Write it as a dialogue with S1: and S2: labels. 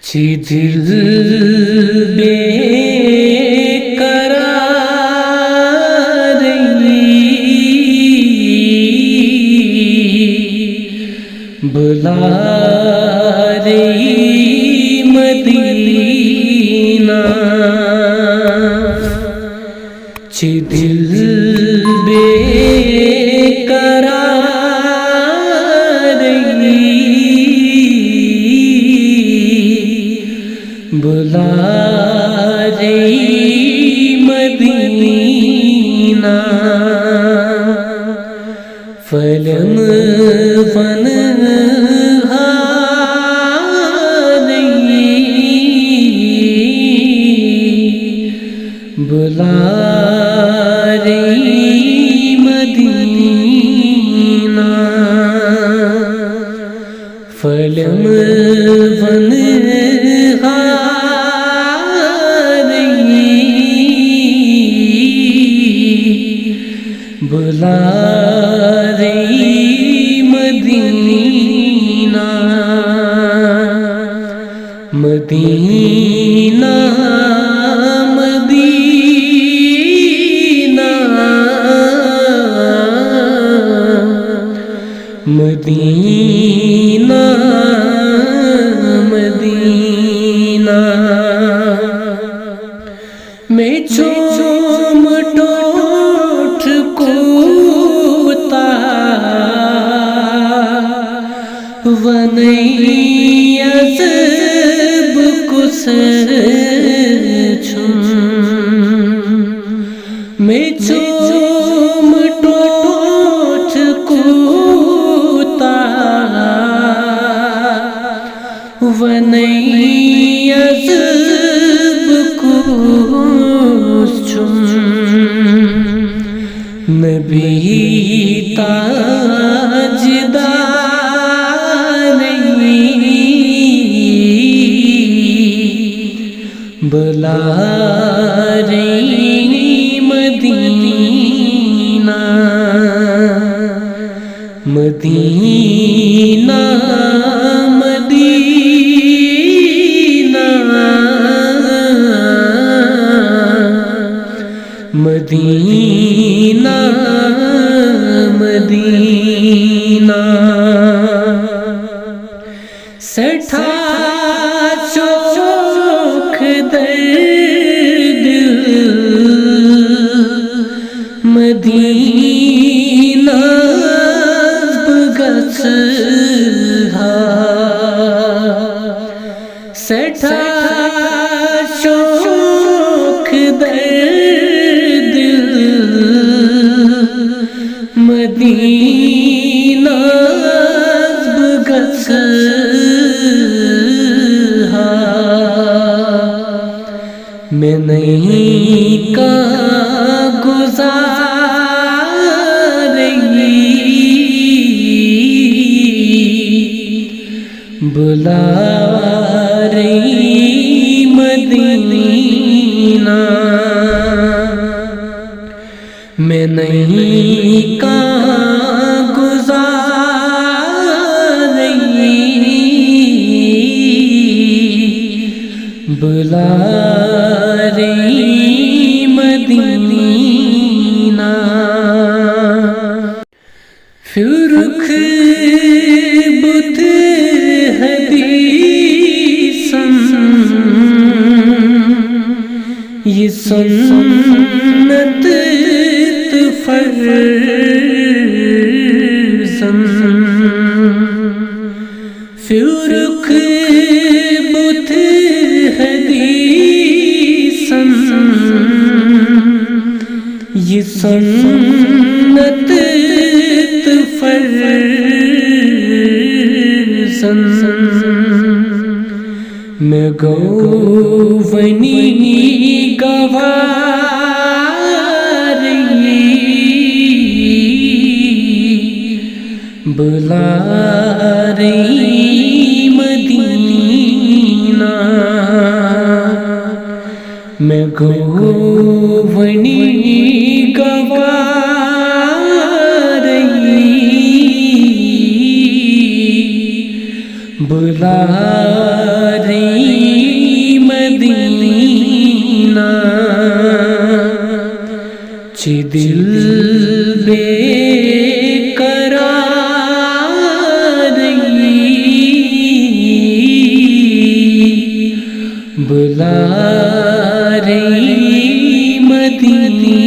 S1: چی دل بے قرار بلا رہی مدینہ، چی دل بے قرار بلا رہی مدینہ، فلم فن بلا رہی مدینہ، فلم فن بلا رہی مدینہ، مدینہ مدینہ مدینہ مدینہ، میں چوم ٹوٹ کوتا ونئی عذب کسر چھن، میں چوم ٹوٹ کوتا ونئی عذب کس چھن، نبی تاجدار بلا رہی مدینہ، مدینہ مدینہ مدینہ مدینہ، سٹھا چوک درد مدینہ بگس سٹھا چوک درد مدینہ بگس میں نہیں کا گزار بلا رہی مدینہ، میں نہیں کا گزار بلا رہی مدینہ، پھر رخ بت حدیثاً یہ سنت فرزاً، پھر رخ بت حدیثاً یہ سنت فرزاً، میں گوونی گوار بلا رہی مدینہ، میں گوونی گوار بلا رہی چی دل بے قرار بلا رہی مدینہ